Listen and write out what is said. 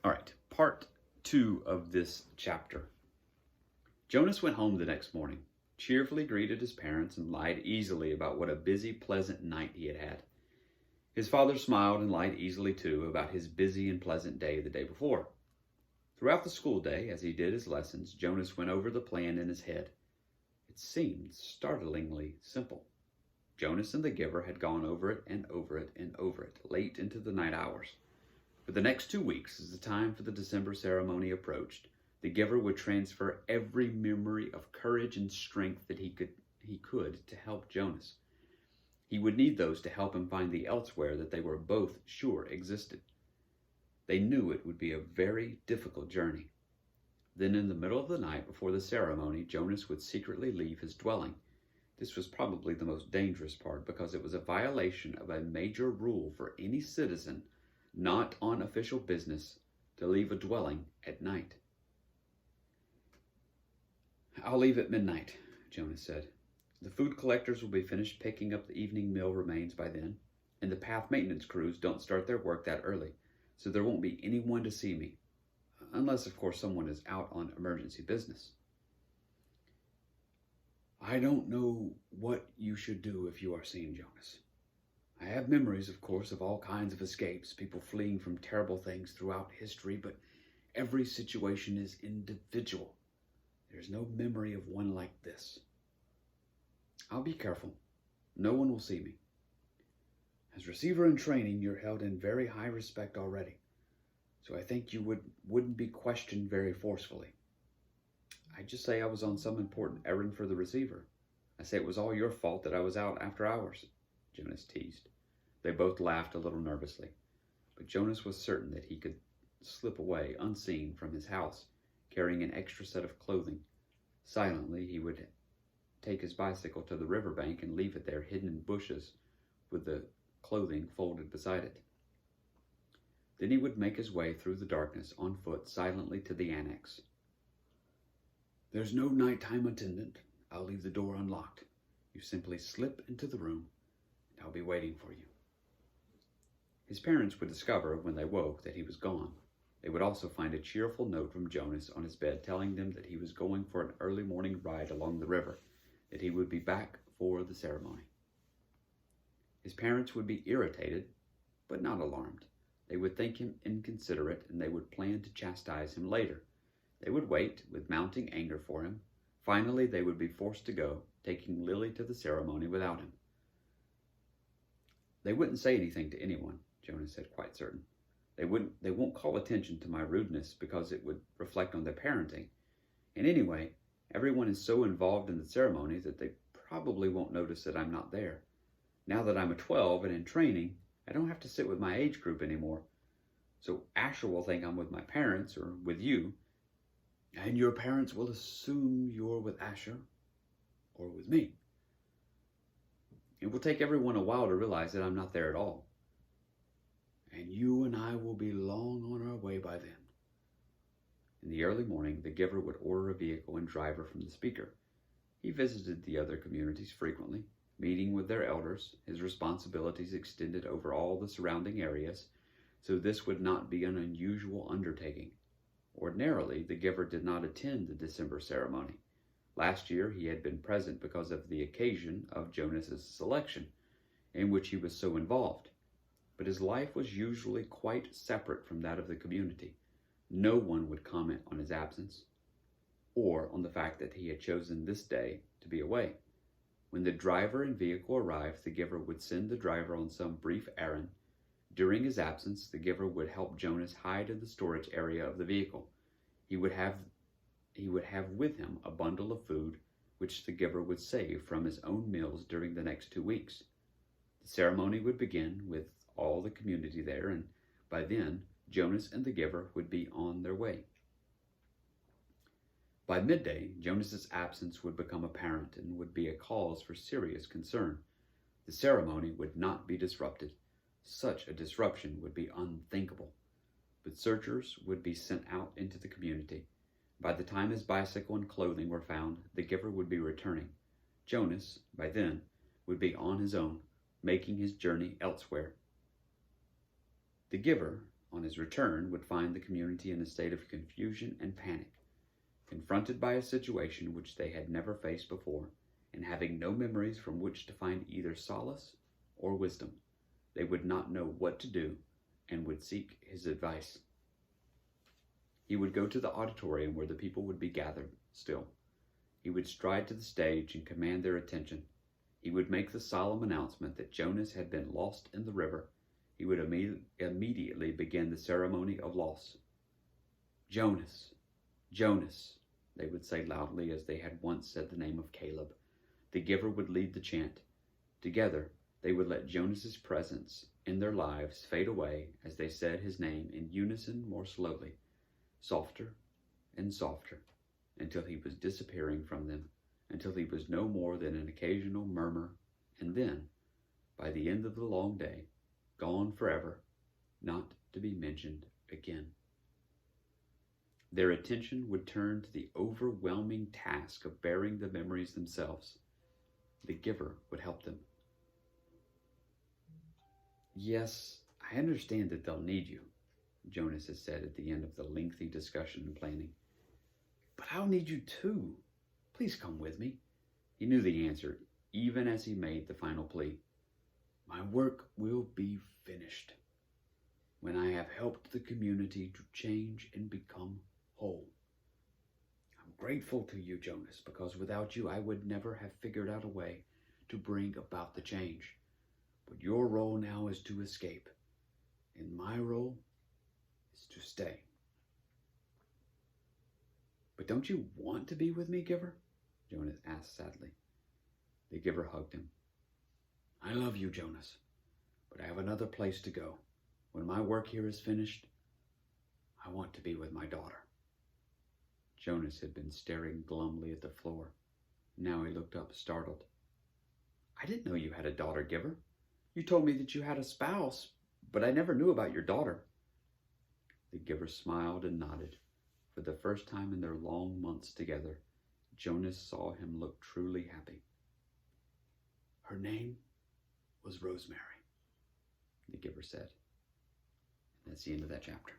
All right, part 2 of this chapter. Jonas went home the next morning, cheerfully greeted his parents, and lied easily about what a busy, pleasant night he had had. His father smiled and lied easily too about his busy and pleasant day the day before. Throughout the school day, as he did his lessons, Jonas went over the plan in his head. It seemed startlingly simple. Jonas and the giver had gone over it and over it and over it, late into the night hours. For the next 2 weeks, as the time for the December ceremony approached, the giver would transfer every memory of courage and strength that he could to help Jonas. He would need those to help him find the elsewhere that they were both sure existed. They knew it would be a very difficult journey. Then in the middle of the night before the ceremony, Jonas would secretly leave his dwelling. This was probably the most dangerous part because it was a violation of a major rule for any citizen not on official business to leave a dwelling at night. "I'll leave at midnight," Jonas said. "The food collectors will be finished picking up the evening meal remains by then, and the path maintenance crews don't start their work that early, so there won't be anyone to see me, unless, of course, someone is out on emergency business." "I don't know what you should do if you are seen, Jonas. I have memories, of course, of all kinds of escapes, people fleeing from terrible things throughout history, but every situation is individual. There's no memory of one like this. I'll be careful. No one will see me. As receiver in training, you're held in very high respect already, so I think you wouldn't be questioned very forcefully. I'd just say I was on some important errand for the receiver. I say it was all your fault that I was out after hours," Jonas teased. They both laughed a little nervously, but Jonas was certain that he could slip away unseen from his house, carrying an extra set of clothing. Silently, he would take his bicycle to the riverbank and leave it there hidden in bushes with the clothing folded beside it. Then he would make his way through the darkness on foot silently to the annex. "There's no nighttime attendant. I'll leave the door unlocked. You simply slip into the room, and I'll be waiting for you." His parents would discover when they woke that he was gone. They would also find a cheerful note from Jonas on his bed telling them that he was going for an early morning ride along the river, that he would be back for the ceremony. His parents would be irritated, but not alarmed. They would think him inconsiderate, and they would plan to chastise him later. They would wait, with mounting anger for him. Finally, they would be forced to go, taking Lily to the ceremony without him. "They wouldn't say anything to anyone," Jonas said, quite certain. They won't call attention to my rudeness because it would reflect on their parenting. And anyway, everyone is so involved in the ceremony that they probably won't notice that I'm not there. Now that I'm a 12 and in training, I don't have to sit with my age group anymore. So Asher will think I'm with my parents or with you. And your parents will assume you're with Asher or with me. It will take everyone a while to realize that I'm not there at all. And you and I will be long on our way by then." In the early morning, the giver would order a vehicle and driver from the speaker. He visited the other communities frequently, meeting with their elders. His responsibilities extended over all the surrounding areas, so this would not be an unusual undertaking. Ordinarily, the giver did not attend the December ceremony. Last year, he had been present because of the occasion of Jonas's selection, in which he was so involved. But his life was usually quite separate from that of the community. No one would comment on his absence, or on the fact that he had chosen this day to be away. When the driver and vehicle arrived, the giver would send the driver on some brief errand. During his absence, the giver would help Jonas hide in the storage area of the vehicle. He would have with him a bundle of food, which the giver would save from his own meals during the next 2 weeks. The ceremony would begin with all the community there, and by then, Jonas and the giver would be on their way. By midday, Jonas's absence would become apparent and would be a cause for serious concern. The ceremony would not be disrupted. Such a disruption would be unthinkable. But searchers would be sent out into the community. By the time his bicycle and clothing were found, the giver would be returning. Jonas, by then, would be on his own, making his journey elsewhere. The giver on his return, would find the community in a state of confusion and panic, confronted by a situation which they had never faced before, and having no memories from which to find either solace or wisdom. They would not know what to do and would seek his advice. He would go to the auditorium where the people would be gathered still. He would stride to the stage and command their attention. He would make the solemn announcement that Jonas had been lost in the river. He would immediately begin the ceremony of loss. Jonas, Jonas, they would say loudly as they had once said the name of Caleb. The giver would lead the chant. Together, they would let Jonas's presence in their lives fade away as they said his name in unison more slowly, softer and softer, until he was disappearing from them, until he was no more than an occasional murmur, and then, by the end of the long day, gone forever, not to be mentioned again. Their attention would turn to the overwhelming task of bearing the memories themselves. The giver would help them. Yes, I understand that they'll need you, Jonas had said at the end of the lengthy discussion and planning. But I'll need you too. Please come with me. He knew the answer, even as he made the final plea. My work will be finished when I have helped the community to change and become whole. I'm grateful to you, Jonas, because without you I would never have figured out a way to bring about the change. But your role now is to escape, and my role is to stay. But don't you want to be with me, Giver? Jonas asked sadly. The giver hugged him. I love you, Jonas, but I have another place to go. When my work here is finished, I want to be with my daughter. Jonas had been staring glumly at the floor. Now he looked up, startled. I didn't know you had a daughter, Giver. You told me that you had a spouse, but I never knew about your daughter. The giver smiled and nodded. For the first time in their long months together, Jonas saw him look truly happy. Her name was Rosemary, the giver said. And that's the end of that chapter.